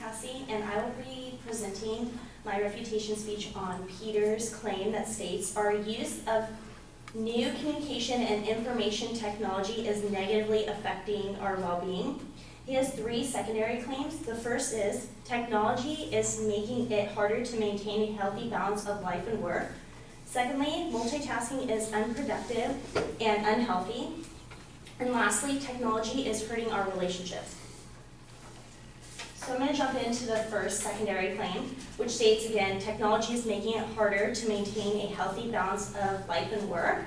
Cassie, and I will be presenting my refutation speech on Peter's claim that states our use of new communication and information technology is negatively affecting our well-being. He has three secondary claims. The first is technology is making it harder to maintain a healthy balance of life and work. Secondly, multitasking is unproductive and unhealthy. And lastly, technology is hurting our relationships. So I'm going to jump into the first secondary claim, which states again, technology is making it harder to maintain a healthy balance of life and work.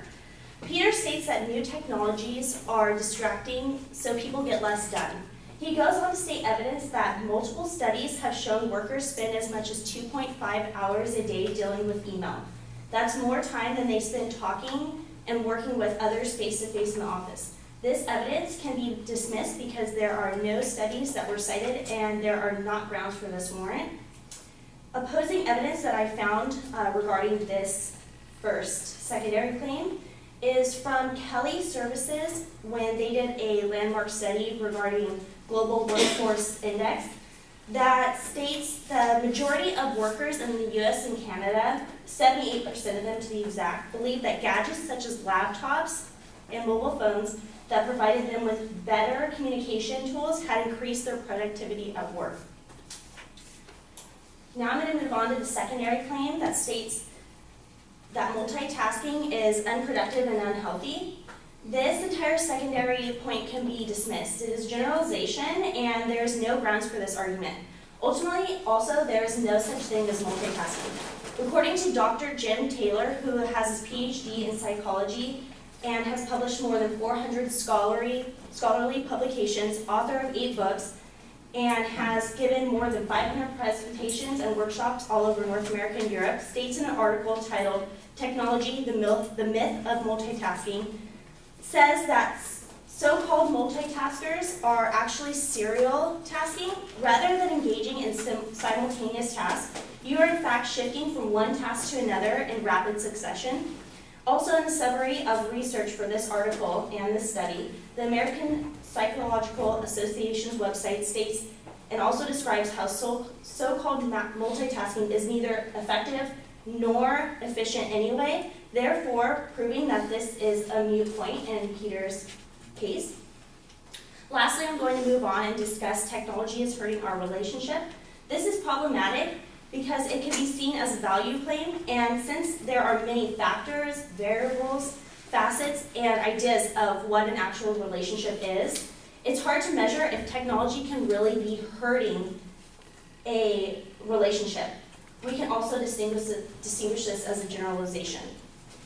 Peter states that new technologies are distracting, so people get less done. He goes on to state evidence that multiple studies have shown workers spend as much as 2.5 hours a day dealing with email. That's more time than they spend talking and working with others face-to-face in the office. This evidence can be dismissed because there are no studies that were cited and there are not grounds for this warrant. Opposing evidence that I found regarding this first secondary claim is from Kelly Services when they did a landmark study regarding Global Workforce Index that states the majority of workers in the US and Canada, 78% of them to be exact, believe that gadgets such as laptops and mobile phones that provided them with better communication tools had increased their productivity at work. Now I'm going to move on to the secondary claim that states that multitasking is unproductive and unhealthy. This entire secondary point can be dismissed. It is generalization and there is no grounds for this argument. Ultimately, also, there is no such thing as multitasking. According to Dr. Jim Taylor, who has his PhD in psychology and has published more than 400 scholarly publications, author of 8 books, and has given more than 500 presentations and workshops all over North America and Europe, states in an article titled Technology, the Myth of Multitasking, says that so-called multitaskers are actually serial tasking. Rather than engaging in simultaneous tasks, you are in fact shifting from one task to another in rapid succession. Also in the summary of research for this article and this study, the American Psychological Association's website states and also describes how so-called multitasking is neither effective nor efficient anyway, therefore proving that this is a moot point in Peter's case. Lastly, I'm going to move on and discuss technology is hurting our relationship. This is problematic because it can be seen as a value claim, and since there are many factors, variables, facets, and ideas of what an actual relationship is, it's hard to measure if technology can really be hurting a relationship. We can also distinguish this as a generalization.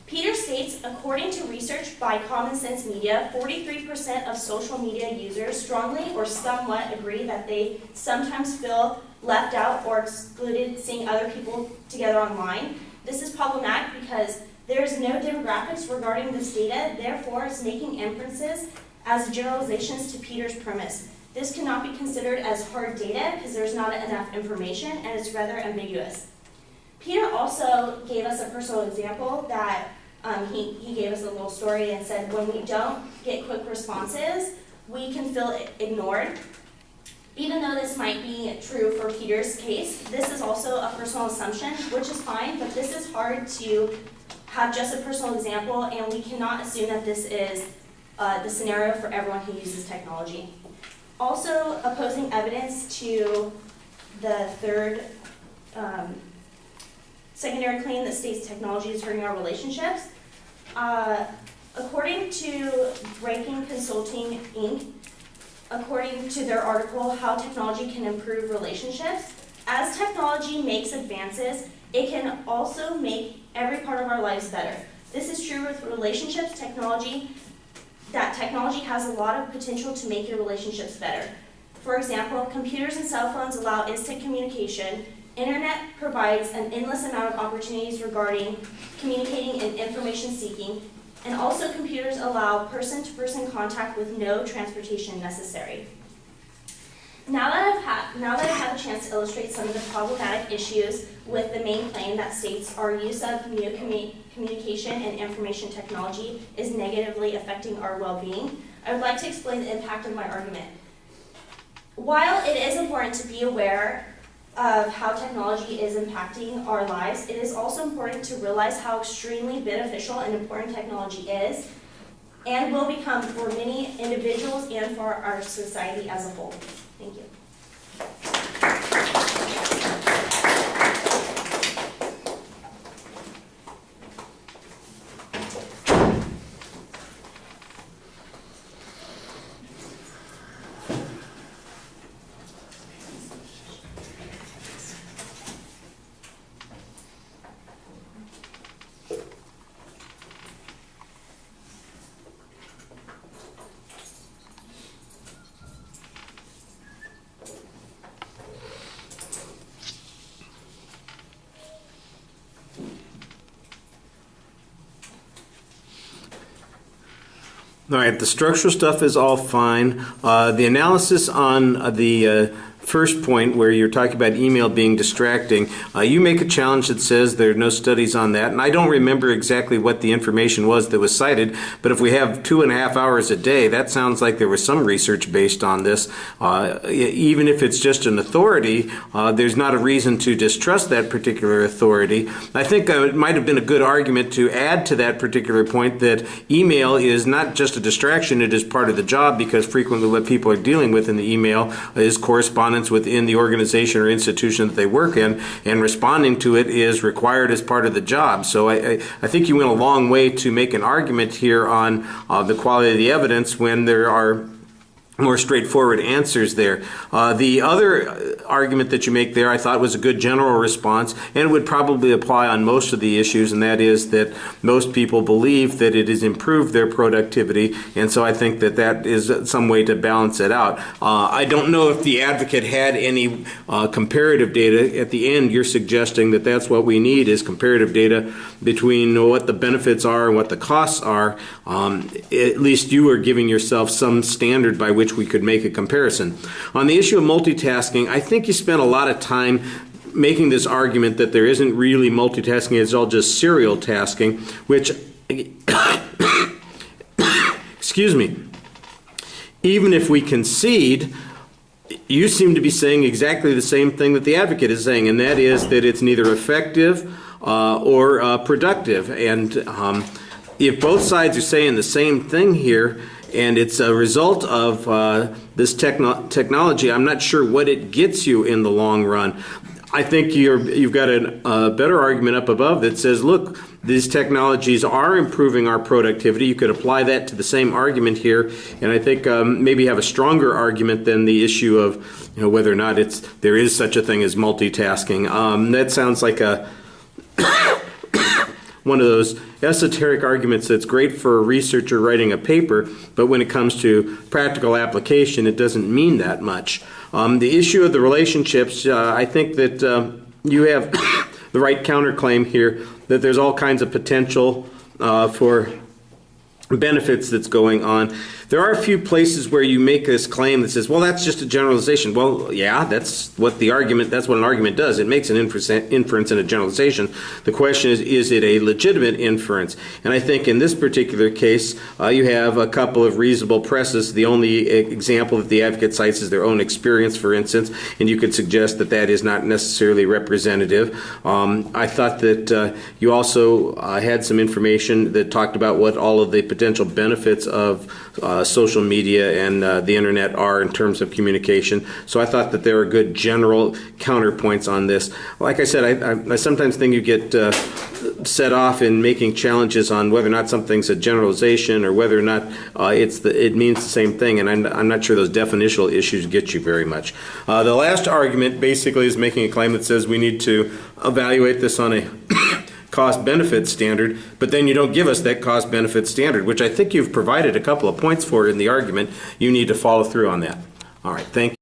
Peter states, according to research by Common Sense Media, 43% of social media users strongly or somewhat agree that they sometimes feel left out or excluded seeing other people together online. This is problematic because there is no demographics regarding this data, therefore it's making inferences as generalizations to Peter's premise. This cannot be considered as hard data because there's not enough information and it's rather ambiguous. Peter also gave us a personal example that he gave us a little story and said when we don't get quick responses, we can feel ignored. Even though this might be true for Peter's case, this is also a personal assumption, which is fine, but this is hard to have just a personal example, and we cannot assume that this is the scenario for everyone who uses technology. Also, opposing evidence to the third secondary claim that states technology is hurting our relationships. According to Breaking Consulting, Inc., according to their article, How Technology Can Improve Relationships, as technology makes advances, it can also make every part of our lives better. This is true with relationships, technology has a lot of potential to make your relationships better. For example, computers and cell phones allow instant communication. Internet provides an endless amount of opportunities regarding communicating and information seeking, and also computers allow person-to-person contact with no transportation necessary. Now that I've had a chance to illustrate some of the problematic issues with the main claim that states our use of new communication and information technology is negatively affecting our well-being, I would like to explain the impact of my argument. While it is important to be aware of how technology is impacting our lives, it is also important to realize how extremely beneficial and important technology is and will become for many individuals and for our society as a whole. Thank you. All right, the structural stuff is all fine. The analysis on the first point where you're talking about email being distracting, you make a challenge that says there are no studies on that, and I don't remember exactly what the information was that was cited, but if we have 2.5 hours a day, that sounds like there was some research based on this. Even if it's just an authority, there's not a reason to distrust that particular authority. I think it might have been a good argument to add to that particular point that email is not just a distraction, it is part of the job, because frequently what people are dealing with in the email is correspondence within the organization or institution that they work in, and responding to it is required as part of the job. So I think you went a long way to make an argument here on the quality of the evidence when there are more straightforward answers there. The other argument that you make there I thought was a good general response, and would probably apply on most of the issues, and that is that most people believe that it has improved their productivity, and so I think that that is some way to balance it out. I don't know if the advocate had any comparative data. At the end, you're suggesting that that's what we need, is comparative data between what the benefits are and what the costs are. At least you are giving yourself some standard by which we could make a comparison. On the issue of multitasking, I think you spent a lot of time making this argument that there isn't really multitasking, it's all just serial tasking, which, excuse me, even if we concede, you seem to be saying exactly the same thing that the advocate is saying, and that is that it's neither effective or productive. And if both sides are saying the same thing here, and it's a result of this technology, I'm not sure what it gets you in the long run. I think you've got a better argument up above that says, look, these technologies are improving our productivity. You could apply that to the same argument here, and I think maybe have a stronger argument than the issue of whether or not there is such a thing as multitasking. That sounds like one of those esoteric arguments that's great for a researcher writing a paper, but when it comes to practical application, it doesn't mean that much. The issue of the relationships, I think that you have the right counterclaim here, that there's all kinds of potential for benefits that's going on. There are a few places where you make this claim that says, well, that's just a generalization. Well, yeah, that's what an argument does. It makes an inference and a generalization. The question is it a legitimate inference? And I think in this particular case, you have a couple of reasonable presses. The only example that the advocate cites is their own experience, for instance, and you could suggest that that is not necessarily representative. I thought that you also had some information that talked about what all of the potential benefits of social media and the internet are in terms of communication. So I thought that there are good general counterpoints on this. Like I said, I sometimes think you get set off in making challenges on whether or not something's a generalization or whether or not it means the same thing, and I'm not sure those definitional issues get you very much. The last argument basically is making a claim that says we need to evaluate this on a cost-benefit standard, but then you don't give us that cost-benefit standard, which I think you've provided a couple of points for in the argument. You need to follow through on that. All right, thank you.